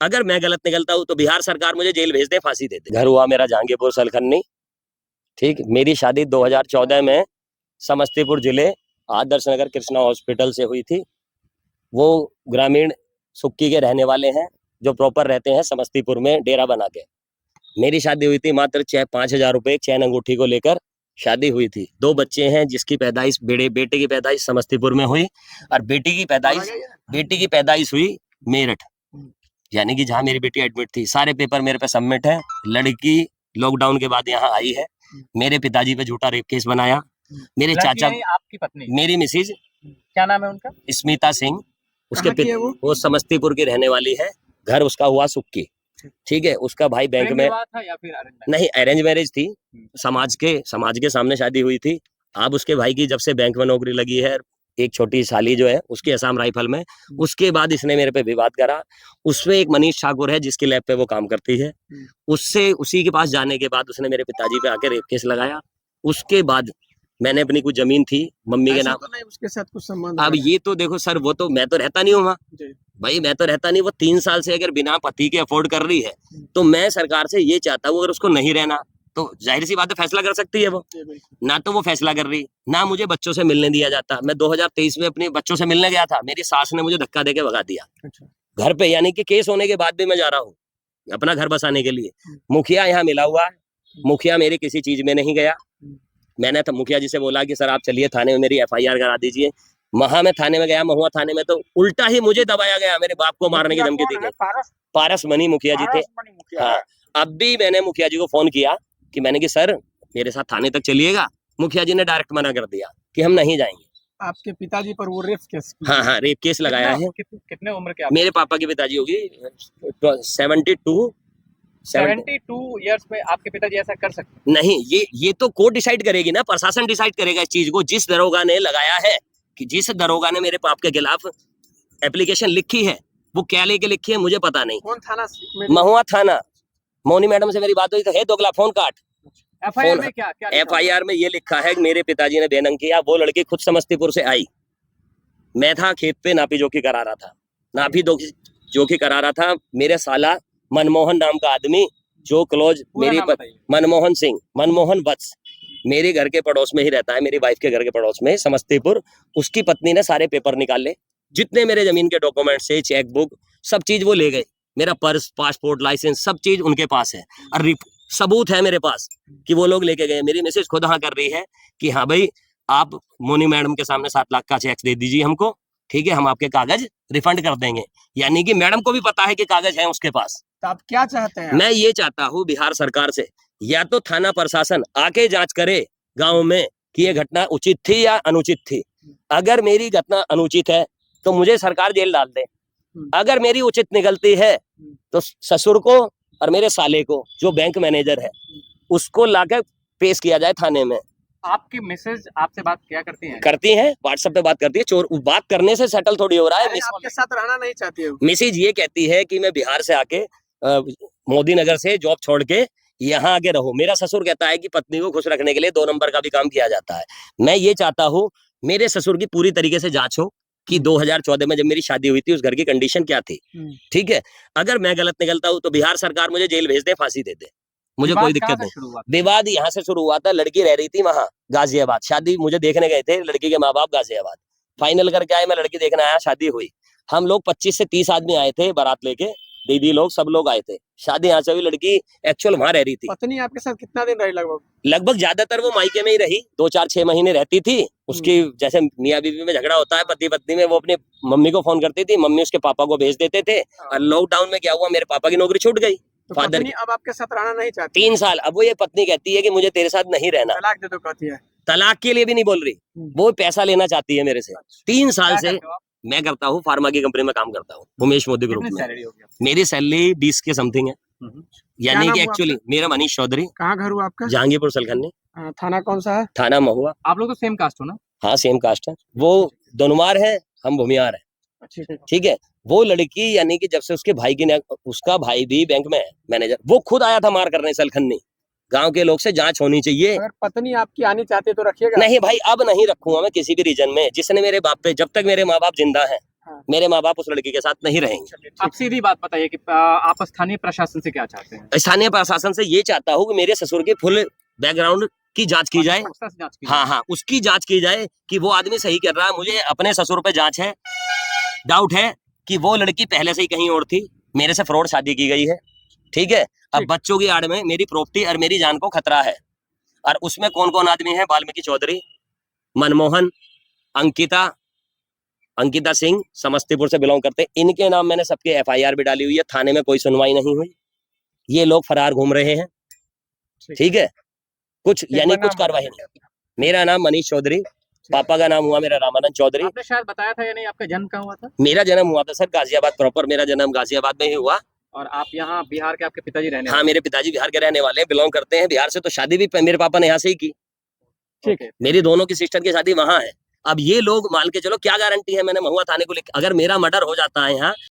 अगर मैं गलत निकलता हूँ तो बिहार सरकार मुझे जेल भेज दे, फांसी दे दे। घर हुआ मेरा जहांगीरपुर सलखन्नी। ठीक, मेरी शादी 2014 में समस्तीपुर जिले आदर्श नगर कृष्णा हॉस्पिटल से हुई थी। वो ग्रामीण सुक्की के रहने वाले हैं जो प्रॉपर रहते हैं समस्तीपुर में डेरा बना के। मेरी शादी हुई थी मात्र 5,000 रुपए चैन अंगूठी को लेकर शादी हुई थी। 2 बच्चे हैं जिसकी पैदाइश बेटे की पैदाइश समस्तीपुर में हुई और बेटी की पैदाइश हुई मेरठ, यानी कि जहाँ मेरी बेटी एडमिट थी। सारे पेपर मेरे पे सबमिट है। लड़की लॉकडाउन के बाद यहाँ आई है। मेरे पिताजी पे झूठा रेप केस बनाया। मेरे चाचा, आपकी पत्नी, मेरी मिसेज, क्या नाम है उनका? स्मिता सिंह। उसके वो समस्तीपुर की रहने वाली है। घर उसका हुआ सुक्की। ठीक है, उसका भाई बैंक में था या फिर नहीं, अरेंज मैरिज थी। समाज के सामने शादी हुई थी। अब उसके भाई की जब से बैंक में नौकरी लगी है, एक छोटी साली जो है उसकी असम राइफल में, उसके बाद इसने मेरे पे विवाद करा। उसमें एक मनीष ठाकुर है जिसके लैब पे वो काम करती है। उसी के पास जाने के बाद उसने मेरे पिताजी पे आके रेप केस लगाया। उसके बाद मैंने अपनी कुछ जमीन थी मम्मी के नाम, तो नहीं उसके साथ कुछ संबंध। अब ये तो देखो सर, वो तो मैं तो रहता नहीं हूँ वहाँ भाई, मैं तो रहता नहीं। वो 3 साल से अगर बिना पति के अफोर्ड कर रही है तो मैं सरकार से ये चाहता हूँ, अगर उसको नहीं रहना तो जाहिर सी बात है फैसला कर सकती है वो। ना तो वो फैसला कर रही, ना मुझे बच्चों से मिलने दिया जाता। मैं 2023 में अपने बच्चों से मिलने गया था, मेरी सास ने मुझे धक्का देके भगा दिया घर पे, यानी कि केस होने के बाद भी मैं जा रहा हूँ अपना घर बसाने के लिए। मुखिया यहाँ मिला हुआ है, मुखिया मेरी किसी चीज में नहीं गया। मैंने तो मुखिया जी से बोला कि सर आप चलिए थाने में मेरी FIR करा दीजिए। महा में थाने में गया, महुआ थाने में तो उल्टा ही मुझे दबाया गया, मेरे बाप को मारने की धमकी दी गई। पारस मनी मुखिया जी थे। हाँ, अब भी मैंने मुखिया जी को फोन किया कि मैंने कि सर मेरे साथ थाने तक चलिएगा। मुखिया जी ने डायरेक्ट मना कर दिया कि हम नहीं जाएंगे। आपके पिताजी पर वो रेप केस? हाँ, रेप केस लगाया है। कितने उम्र के? मेरे पापा की पिताजी होगी 72 इयर्स में आपके पिताजी ऐसा कर सकते? नहीं, ये तो कोर्ट डिसाइड करेगी ना, प्रशासन डिसाइड करेगा इस चीज को। जिस दरोगा ने लगाया है, कि जिस दरोगा ने मेरे पाप के खिलाफ एप्लीकेशन लिखी है, वो क्या लेके लिखी है मुझे पता नहीं। कौन थाना? महुआ थाना। मोनी मैडम से मेरी बात हुई तो है दोगला फोन काट। FIR में क्या FIR में ये लिखा है मेरे पिताजी ने बेनंग किया। वो लड़की खुद समस्तीपुर से आई, मैं था खेत पे नापी जोखी करा रहा था। नापी जोखी करा रहा था मेरे साला मनमोहन नाम का आदमी, जो क्लोज मेरी मनमोहन सिंह, मनमोहन वत्स, मेरे घर के पड़ोस में ही रहता है, मेरी वाइफ के घर के पड़ोस में समस्तीपुर। उसकी पत्नी ने सारे पेपर निकाले, जितने मेरे जमीन के डॉक्यूमेंट से, चेक बुक, सब चीज वो ले गए। मेरा पर्स, पासपोर्ट, लाइसेंस, सब चीज उनके पास है और सबूत है मेरे पास कि वो लोग लेके गए। मेरी मिसेज खुद हाँ कर रही है कि हाँ भाई आप मोनी मैडम के सामने 7 लाख का चेक दे दीजिए हमको, ठीक है, हम आपके कागज रिफंड कर देंगे। यानी कि मैडम को भी पता है कि कागज है उसके पास। तो आप क्या चाहते हैं? मैं ये चाहता हूँ बिहार सरकार से, या तो थाना प्रशासन आके जांच करे गांव में कि ये घटना उचित थी या अनुचित थी। अगर मेरी घटना अनुचित है तो मुझे सरकार जेल डाल दे। अगर मेरी उचित निकलती है तो ससुर को और मेरे साले को, जो बैंक मैनेजर है, उसको लाकर पेश किया जाए थाने में। आपकी मिसेज आपसे बात क्या करती हैं? करती हैं, व्हाट्सएप पे बात करती है। चोर बात करने से सेटल थोड़ी हो रहा है। आपके साथ रहना नहीं चाहती है? मिसेज ये कहती है कि मैं बिहार से आके मोदी नगर से जॉब छोड़ के यहाँ आके रहूं। मेरा ससुर कहता है कि पत्नी को खुश रखने के लिए 2 नंबर का भी काम किया जाता है। मैं ये चाहता हूँ मेरे ससुर की पूरी तरीके से जांच हो कि 2014 में जब मेरी शादी हुई थी उस घर की कंडीशन क्या थी। ठीक है, अगर मैं गलत निकलता हूँ तो बिहार सरकार मुझे जेल भेज दे, फांसी दे दे, मुझे कोई दिक्कत नहीं। विवाद यहाँ से शुरू हुआ था। लड़की रह रही थी वहां गाजियाबाद, शादी मुझे देखने गए थे, लड़की के माँ बाप गाजियाबाद। फाइनल करके आए, मैं लड़की देखने आया, शादी हुई। हम लोग 25 से 30 आदमी आए थे बारात लेके, दीदी लोग, सब लोग आए थे। शादी यहाँ से हुई, लड़की एक्चुअल वहां रह रही थी। पत्नी आपके साथ कितना दिन रही? लगभग ज्यादातर वो मायके में ही रही, 2-4-6 महीने रहती थी। उसकी जैसे मियाँ बीवी में झगड़ा होता है पति पत्नी में, वो अपनी मम्मी को फोन करती थी, मम्मी उसके पापा को भेज देते थे। और लॉकडाउन में क्या हुआ, मेरे पापा की नौकरी छूट गई। तो फादर पत्नी अब आपके साथ रहना नहीं चाहती? 3 साल। अब वो ये पत्नी कहती है कि मुझे तेरे साथ नहीं रहना। तलाक दे दो कहती है। तलाक के लिए भी नहीं बोल रही, वो पैसा लेना चाहती है मेरे से। 3 साल से मैं करता हूँ, फार्मा की कंपनी में काम करता हूँ, उमेश मोदी ग्रुप में। मेरी सैलरी 20 के समथिंग है। यानी कि एक्चुअली मेरा मनीष चौधरी। कहाँ घर हुआ आपका? जहांगीरपुर सलखन्नी। थाना कौन सा है? थाना महुआ। आप लोग तो सेम कास्ट हो ना? हाँ, सेम कास्ट है। वो दोनोवार है, हम भूमियार है। ठीक है, वो लड़की यानी कि जब से उसके भाई की, उसका भाई भी बैंक में है मैनेजर, वो खुद आया था मार करने सलखन्नी। गांव के लोग से जांच होनी चाहिए। अगर पत्नी आपकी आनी चाहती है तो रखिएगा। नहीं भाई, अब नहीं रखूंगा मैं किसी भी रीजन में। जिसने मेरे बाप पे, जब तक मेरे माँ बाप जिंदा हैं, हाँ। मेरे माँ बाप उस लड़की के साथ नहीं रहेंगे। आप सीधी बात बताइए कि आप स्थानीय प्रशासन से क्या चाहते हैं? स्थानीय प्रशासन से ये चाहता हूँ कि मेरे ससुर के फुल बैकग्राउंड की जांच की जाए। पक्षता से जांच की हाँ हाँ, उसकी जांच की जाए कि वो आदमी सही कर रहा है। मुझे अपने ससुर पे जांच है, डाउट है कि वो लड़की पहले से ही कहीं और थी, मेरे से फ्रॉड शादी की गई है। ठीक है, अब ठीक। बच्चों की आड़ में मेरी प्रॉपर्टी और मेरी जान को खतरा है। और उसमें कौन कौन आदमी है? वाल्मीकि चौधरी, मनमोहन, अंकिता सिंह, समस्तीपुर से बिलोंग करते हैं। इनके नाम मैंने सबके एफआईआर भी डाली हुई है, थाने में कोई सुनवाई नहीं हुई। ये लोग फरार घूम रहे हैं। ठीक है, कुछ यानी कुछ कार्रवाई नहीं। मेरा नाम मनीष चौधरी, पापा का नाम हुआ मेरा रामानंद चौधरी। आपने शायद बताया था या नहीं, आपका जन्म कहाँ हुआ था? मेरा जन्म हुआ था सर गाजियाबाद प्रॉपर, मेरा जन्म गाजियाबाद में ही हुआ। और आप यहाँ बिहार के, आपके पिताजी रहने हाँ, मेरे पिताजी बिहार के रहने वाले हैं, बिलोंग करते हैं बिहार से। तो शादी भी मेरे पापा ने यहाँ से ही की। ठीक है। मेरी दोनों की सिस्टर की शादी वहां है। अब ये लोग मान के चलो, क्या गारंटी है? मैंने महुआ थाने को लिख, अगर मेरा मर्डर हो जाता है यहाँ